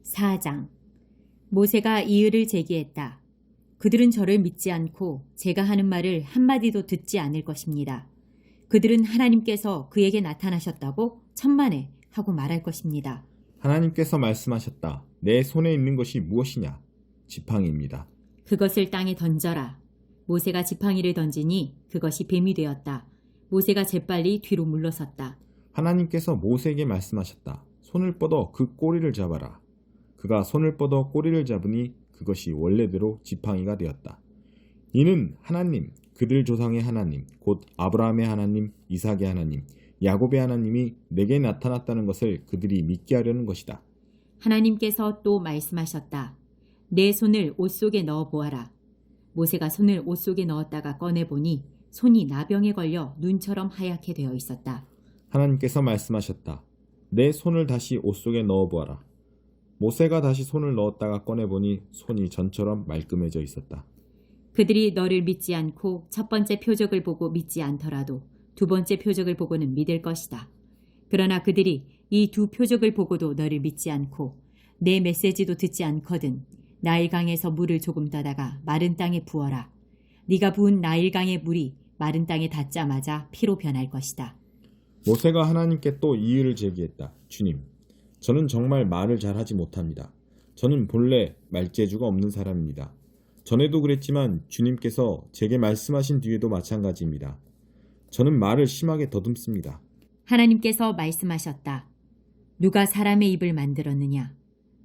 4장. 모세가 이의를 제기했다. 그들은 저를 믿지 않고 제가 하는 말을 한마디도 듣지 않을 것입니다. 그들은 하나님께서 그에게 나타나셨다고 천만에 하고 말할 것입니다. 하나님께서 말씀하셨다. 내 손에 있는 것이 무엇이냐? 지팡이입니다. 그것을 땅에 던져라. 모세가 지팡이를 던지니 그것이 뱀이 되었다. 모세가 재빨리 뒤로 물러섰다. 하나님께서 모세에게 말씀하셨다. 손을 뻗어 그 꼬리를 잡아라. 그가 손을 뻗어 꼬리를 잡으니 그것이 원래대로 지팡이가 되었다. 이는 하나님, 그들 조상의 하나님, 곧 아브라함의 하나님, 이삭의 하나님, 야곱의 하나님이 내게 나타났다는 것을 그들이 믿게 하려는 것이다. 하나님께서 또 말씀하셨다. 내 손을 옷 속에 넣어 보아라. 모세가 손을 옷 속에 넣었다가 꺼내보니 손이 나병에 걸려 눈처럼 하얗게 되어 있었다. 하나님께서 말씀하셨다. 내 손을 다시 옷 속에 넣어 보아라. 모세가 다시 손을 넣었다가 꺼내보니 손이 전처럼 말끔해져 있었다. 그들이 너를 믿지 않고 첫 번째 표적을 보고 믿지 않더라도 두 번째 표적을 보고는 믿을 것이다. 그러나 그들이 이 두 표적을 보고도 너를 믿지 않고 내 메시지도 듣지 않거든 나일강에서 물을 조금 떠다가 마른 땅에 부어라. 네가 부은 나일강의 물이 마른 땅에 닿자마자 피로 변할 것이다. 모세가 하나님께 또 이의를 제기했다. 주님, 저는 정말 말을 잘하지 못합니다. 저는 본래 말재주가 없는 사람입니다. 전에도 그랬지만 주님께서 제게 말씀하신 뒤에도 마찬가지입니다. 저는 말을 심하게 더듬습니다. 하나님께서 말씀하셨다. 누가 사람의 입을 만들었느냐?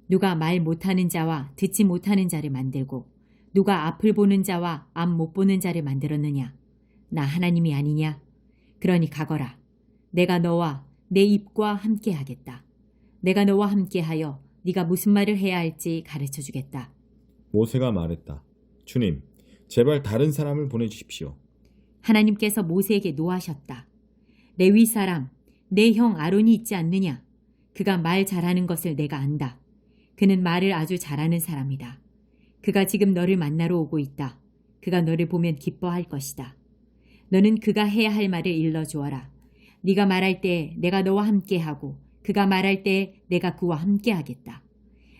누가 말 못하는 자와 듣지 못하는 자를 만들고 누가 앞을 보는 자와 앞 못 보는 자를 만들었느냐? 나 하나님이 아니냐? 그러니 가거라. 내가 너와 내 입과 함께 하겠다. 내가 너와 함께하여 네가 무슨 말을 해야 할지 가르쳐 주겠다. 모세가 말했다. 주님, 제발 다른 사람을 보내주십시오. 하나님께서 모세에게 노하셨다. 레위 사람, 내 형 아론이 있지 않느냐? 그가 말 잘하는 것을 내가 안다. 그는 말을 아주 잘하는 사람이다. 그가 지금 너를 만나러 오고 있다. 그가 너를 보면 기뻐할 것이다. 너는 그가 해야 할 말을 일러주어라. 네가 말할 때 내가 너와 함께하고 그가 말할 때 내가 그와 함께하겠다.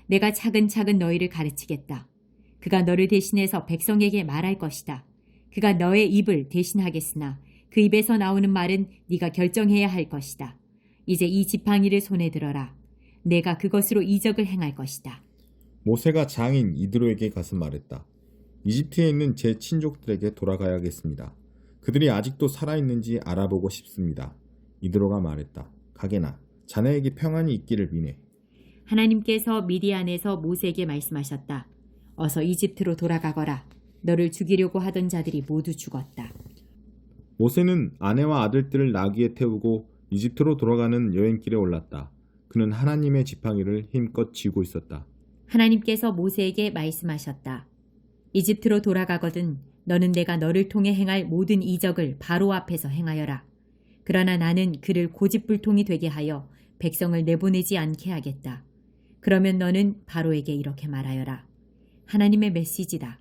내가 차근차근 너희를 가르치겠다. 그가 너를 대신해서 백성에게 말할 것이다. 그가 너의 입을 대신하겠으나 그 입에서 나오는 말은 네가 결정해야 할 것이다. 이제 이 지팡이를 손에 들어라. 내가 그것으로 이적을 행할 것이다. 모세가 장인 이드로에게 가서 말했다. 이집트에 있는 제 친족들에게 돌아가야겠습니다. 그들이 아직도 살아있는지 알아보고 싶습니다. 이드로가 말했다. 가게나 자네에게 평안이 있기를 비네. 하나님께서 미디안에서 모세에게 말씀하셨다. 어서 이집트로 돌아가거라. 너를 죽이려고 하던 자들이 모두 죽었다. 모세는 아내와 아들들을 나귀에 태우고 이집트로 돌아가는 여행길에 올랐다. 그는 하나님의 지팡이를 힘껏 쥐고 있었다. 하나님께서 모세에게 말씀하셨다. 이집트로 돌아가거든 너는 내가 너를 통해 행할 모든 이적을 바로 앞에서 행하여라. 그러나 나는 그를 고집불통이 되게 하여 백성을 내보내지 않게 하겠다. 그러면 너는 바로에게 이렇게 말하여라. 하나님의 메시지다.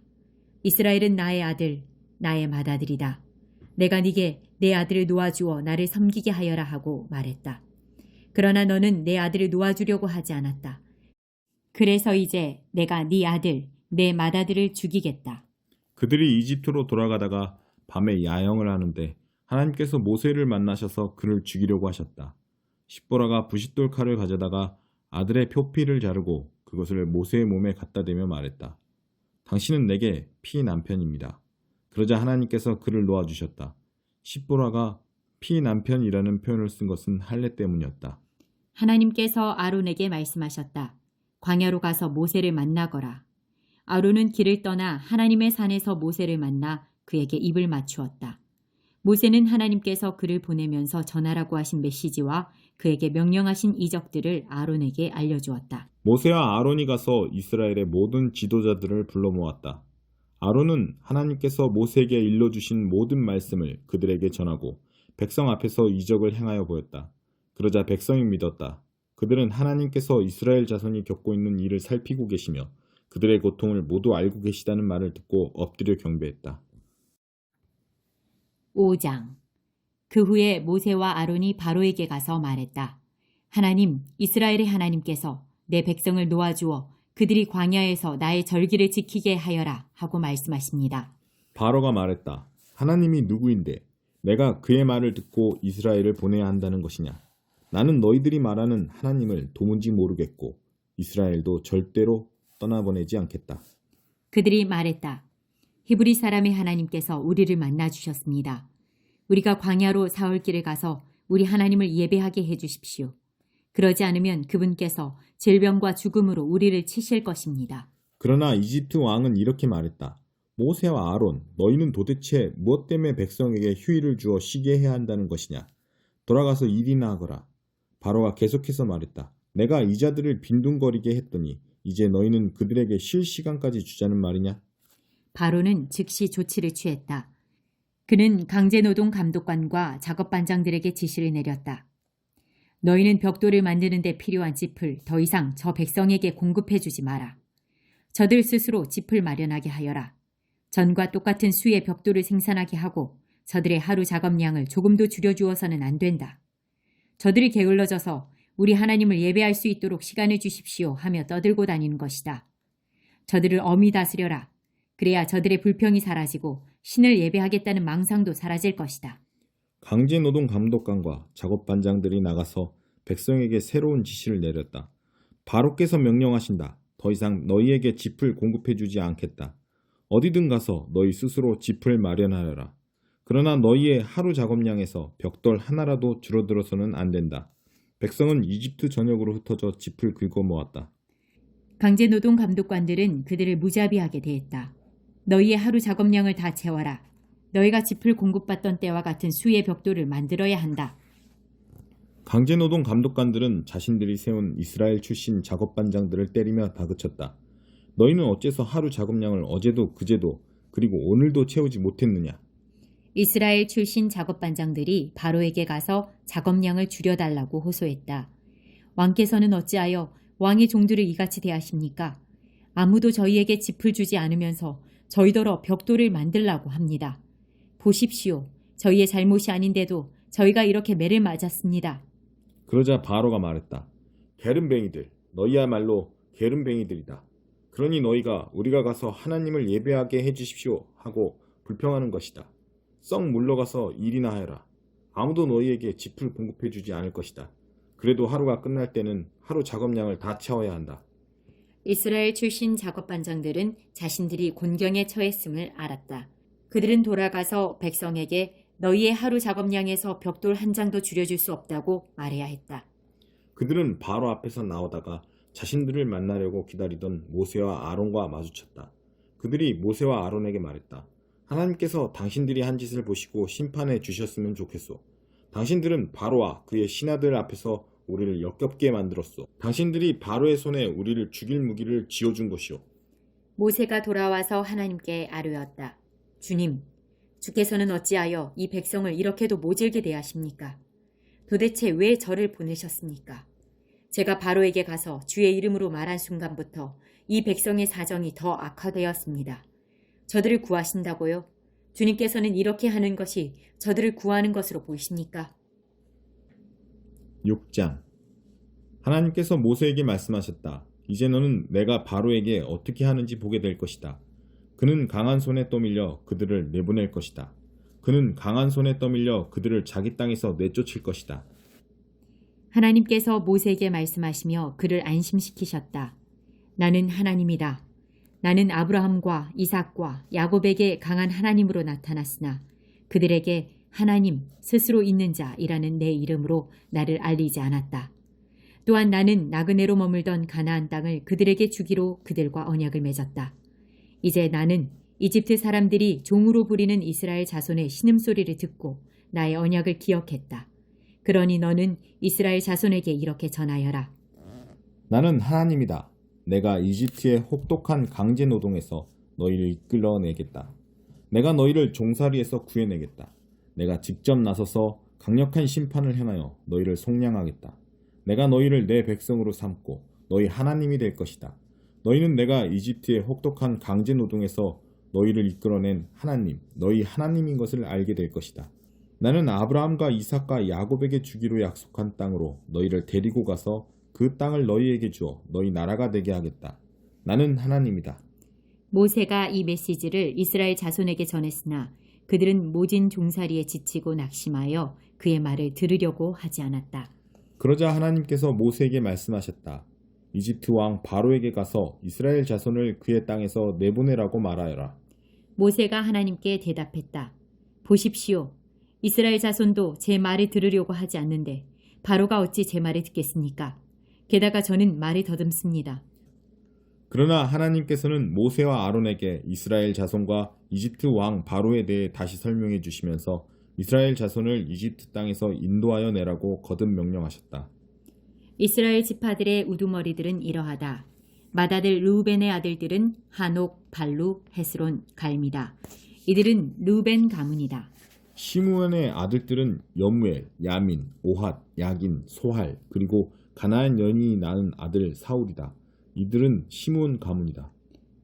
이스라엘은 나의 아들, 나의 맏아들이다. 내가 네게 내 아들을 놓아주어 나를 섬기게 하여라 하고 말했다. 그러나 너는 내 아들을 놓아주려고 하지 않았다. 그래서 이제 내가 네 아들, 내 맏아들을 죽이겠다. 그들이 이집트로 돌아가다가 밤에 야영을 하는데 하나님께서 모세를 만나셔서 그를 죽이려고 하셨다. 십보라가 부싯돌 칼을 가져다가 아들의 표피를 자르고 그것을 모세의 몸에 갖다 대며 말했다. 당신은 내게 피 남편입니다. 그러자 하나님께서 그를 놓아주셨다. 십보라가 피 남편이라는 표현을 쓴 것은 할례 때문이었다. 하나님께서 아론에게 말씀하셨다. 광야로 가서 모세를 만나거라. 아론은 길을 떠나 하나님의 산에서 모세를 만나 그에게 입을 맞추었다. 모세는 하나님께서 그를 보내면서 전하라고 하신 메시지와 그에게 명령하신 이적들을 아론에게 알려주었다. 모세와 아론이 가서 이스라엘의 모든 지도자들을 불러 모았다. 아론은 하나님께서 모세에게 일러주신 모든 말씀을 그들에게 전하고 백성 앞에서 이적을 행하여 보였다. 그러자 백성이 믿었다. 그들은 하나님께서 이스라엘 자손이 겪고 있는 일을 살피고 계시며 그들의 고통을 모두 알고 계시다는 말을 듣고 엎드려 경배했다. 5장. 그 후에 모세와 아론이 바로에게 가서 말했다. 하나님, 이스라엘의 하나님께서 내 백성을 놓아주어 그들이 광야에서 나의 절기를 지키게 하여라 하고 말씀하십니다. 바로가 말했다. 하나님이 누구인데 내가 그의 말을 듣고 이스라엘을 보내야 한다는 것이냐? 나는 너희들이 말하는 하나님을 도무지 모르겠고 이스라엘도 절대로 떠나보내지 않겠다. 그들이 말했다. 히브리 사람의 하나님께서 우리를 만나 주셨습니다. 우리가 광야로 사흘 길을 가서 우리 하나님을 예배하게 해 주십시오. 그러지 않으면 그분께서 질병과 죽음으로 우리를 치실 것입니다. 그러나 이집트 왕은 이렇게 말했다. 모세와 아론, 너희는 도대체 무엇 때문에 백성에게 휴일을 주어 쉬게 해야 한다는 것이냐? 돌아가서 일이나 하거라. 바로가 계속해서 말했다. 내가 이 자들을 빈둥거리게 했더니 이제 너희는 그들에게 쉴 시간까지 주자는 말이냐? 바로는 즉시 조치를 취했다. 그는 강제노동 감독관과 작업반장들에게 지시를 내렸다. 너희는 벽돌을 만드는 데 필요한 짚을 더 이상 저 백성에게 공급해 주지 마라. 저들 스스로 짚을 마련하게 하여라. 전과 똑같은 수의 벽돌을 생산하게 하고 저들의 하루 작업량을 조금도 줄여주어서는 안 된다. 저들이 게을러져서 우리 하나님을 예배할 수 있도록 시간을 주십시오 하며 떠들고 다니는 것이다. 저들을 엄히 다스려라. 그래야 저들의 불평이 사라지고 신을 예배하겠다는 망상도 사라질 것이다. 강제노동 감독관과 작업반장들이 나가서 백성에게 새로운 지시를 내렸다. 바로께서 명령하신다. 더 이상 너희에게 짚을 공급해 주지 않겠다. 어디든 가서 너희 스스로 짚을 마련하여라. 그러나 너희의 하루 작업량에서 벽돌 하나라도 줄어들어서는 안 된다. 백성은 이집트 전역으로 흩어져 짚을 긁어 모았다. 강제노동 감독관들은 그들을 무자비하게 대했다. 너희의 하루 작업량을 다 채워라. 너희가 짚을 공급받던 때와 같은 수의 벽돌을 만들어야 한다. 강제노동 감독관들은 자신들이 세운 이스라엘 출신 작업반장들을 때리며 다그쳤다. 너희는 어째서 하루 작업량을 어제도 그제도 그리고 오늘도 채우지 못했느냐? 이스라엘 출신 작업반장들이 바로에게 가서 작업량을 줄여달라고 호소했다. 왕께서는 어찌하여 왕의 종들을 이같이 대하십니까? 아무도 저희에게 짚을 주지 않으면서 저희더러 벽돌을 만들라고 합니다. 보십시오. 저희의 잘못이 아닌데도 저희가 이렇게 매를 맞았습니다. 그러자 바로가 말했다. 게으름뱅이들, 너희야말로 게으름뱅이들이다. 그러니 너희가 우리가 가서 하나님을 예배하게 해주십시오 하고 불평하는 것이다. 썩 물러가서 일이나 하여라. 아무도 너희에게 짚을 공급해 주지 않을 것이다. 그래도 하루가 끝날 때는 하루 작업량을 다 채워야 한다. 이스라엘 출신 작업반장들은 자신들이 곤경에 처했음을 알았다. 그들은 돌아가서 백성에게 너희의 하루 작업량에서 벽돌 한 장도 줄여줄 수 없다고 말해야 했다. 그들은 바로 앞에서 나오다가 자신들을 만나려고 기다리던 모세와 아론과 마주쳤다. 그들이 모세와 아론에게 말했다. 하나님께서 당신들이 한 짓을 보시고 심판해 주셨으면 좋겠소. 당신들은 바로와 그의 신하들 앞에서 우리를 역겹게 만들었소. 당신들이 바로의 손에 우리를 죽일 무기를 쥐어준 것이오. 모세가 돌아와서 하나님께 아뢰었다. 주님, 주께서는 어찌하여 이 백성을 이렇게도 모질게 대하십니까? 도대체 왜 저를 보내셨습니까? 제가 바로에게 가서 주의 이름으로 말한 순간부터 이 백성의 사정이 더 악화되었습니다. 저들을 구하신다고요? 주님께서는 이렇게 하는 것이 저들을 구하는 것으로 보이십니까? 6장 하나님께서 모세에게 말씀하셨다. 이제 너는 내가 바로에게 어떻게 하는지 보게 될 것이다. 그는 강한 손에 떠밀려 그들을 내보낼 것이다. 그는 강한 손에 떠밀려 그들을 자기 땅에서 내쫓을 것이다. 하나님께서 모세에게 말씀하시며 그를 안심시키셨다. 나는 하나님이다. 나는 아브라함과 이삭과 야곱에게 강한 하나님으로 나타났으나 그들에게 하나님 스스로 있는 자이라는 내 이름으로 나를 알리지 않았다. 또한 나는 나그네로 머물던 가나안 땅을 그들에게 주기로 그들과 언약을 맺었다. 이제 나는 이집트 사람들이 종으로 부리는 이스라엘 자손의 신음소리를 듣고 나의 언약을 기억했다. 그러니 너는 이스라엘 자손에게 이렇게 전하여라. 나는 하나님이다. 내가 이집트의 혹독한 강제 노동에서 너희를 이끌어내겠다. 내가 너희를 종살이에서 구해내겠다. 내가 직접 나서서 강력한 심판을 행하여 너희를 속량하겠다. 내가 너희를 내 백성으로 삼고 너희 하나님이 될 것이다. 너희는 내가 이집트의 혹독한 강제 노동에서 너희를 이끌어낸 하나님, 너희 하나님인 것을 알게 될 것이다. 나는 아브라함과 이삭과 야곱에게 주기로 약속한 땅으로 너희를 데리고 가서 그 땅을 너희에게 주어 너희 나라가 되게 하겠다. 나는 하나님이다. 모세가 이 메시지를 이스라엘 자손에게 전했으나 그들은 모진 종살이에 지치고 낙심하여 그의 말을 들으려고 하지 않았다. 그러자 하나님께서 모세에게 말씀하셨다. 이집트 왕 바로에게 가서 이스라엘 자손을 그의 땅에서 내보내라고 말하여라. 모세가 하나님께 대답했다. 보십시오. 이스라엘 자손도 제 말을 들으려고 하지 않는데 바로가 어찌 제 말을 듣겠습니까? 게다가 저는 말을 더듬습니다. 그러나 하나님께서는 모세와 아론에게 이스라엘 자손과 이집트 왕 바로에 대해 다시 설명해 주시면서 이스라엘 자손을 이집트 땅에서 인도하여 내라고 거듭 명령하셨다. 이스라엘 지파들의 우두머리들은 이러하다. 맏아들 르우벤의 아들들은 한옥, 발루, 헤스론, 갈미다. 이들은 르우벤 가문이다. 시므온의 아들들은 여무엘, 야민, 오핫, 야긴, 소할, 그리고 가나안 여인이 낳은 아들 사울이다. 이들은 시므온 가문이다.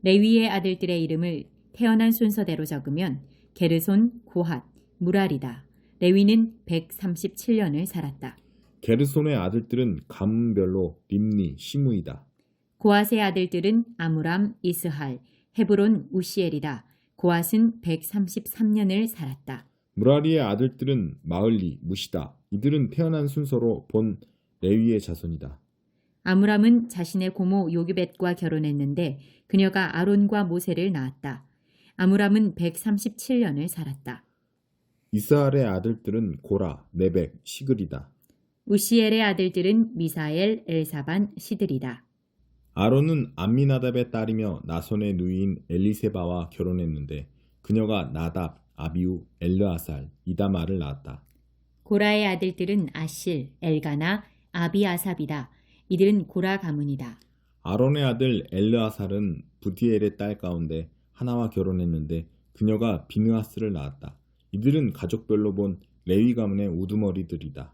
레위의 아들들의 이름을 태어난 순서대로 적으면 게르손, 고핫, 무랄이다. 레위는 137년을 살았다. 게르손의 아들들은 가문별로 림니, 시므이다. 고핫의 아들들은 아므람, 이스할, 헤브론, 우시엘이다. 고핫은 133년을 살았다. 무라리의 아들들은 마을리, 무시다. 이들은 태어난 순서로 본 레위의 자손이다. 아므람은 자신의 고모 요기벳과 결혼했는데 그녀가 아론과 모세를 낳았다. 아므람은 137년을 살았다. 이스할의 아들들은 고라, 네벡, 시글이다. 우시엘의 아들들은 미사엘, 엘사반, 시들이다. 아론은 암미나답의 딸이며 나손의 누이인 엘리세바와 결혼했는데 그녀가 나답, 아비우, 엘르아살, 이다마를 낳았다. 고라의 아들들은 아실, 엘가나, 아비아삽이다. 이들은 고라 가문이다. 아론의 아들 엘르아살은 부디엘의 딸 가운데 하나와 결혼했는데 그녀가 비느하스를 낳았다. 이들은 가족별로 본 레위 가문의 우두머리들이다.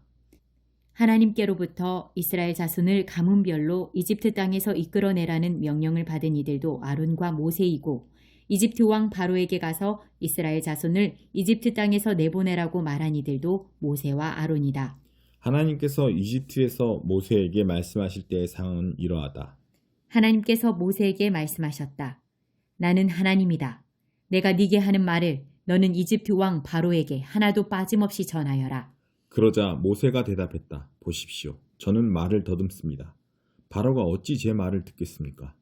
하나님께로부터 이스라엘 자손을 가문별로 이집트 땅에서 이끌어내라는 명령을 받은 이들도 아론과 모세이고 이집트 왕 바로에게 가서 이스라엘 자손을 이집트 땅에서 내보내라고 말한 이들도 모세와 아론이다. 하나님께서 이집트에서 모세에게 말씀하실 때의 상황은 이러하다. 하나님께서 모세에게 말씀하셨다. 나는 하나님이다. 내가 네게 하는 말을 너는 이집트 왕 바로에게 하나도 빠짐없이 전하여라. 그러자 모세가 대답했다. 보십시오. 저는 말을 더듬습니다. 바로가 어찌 제 말을 듣겠습니까?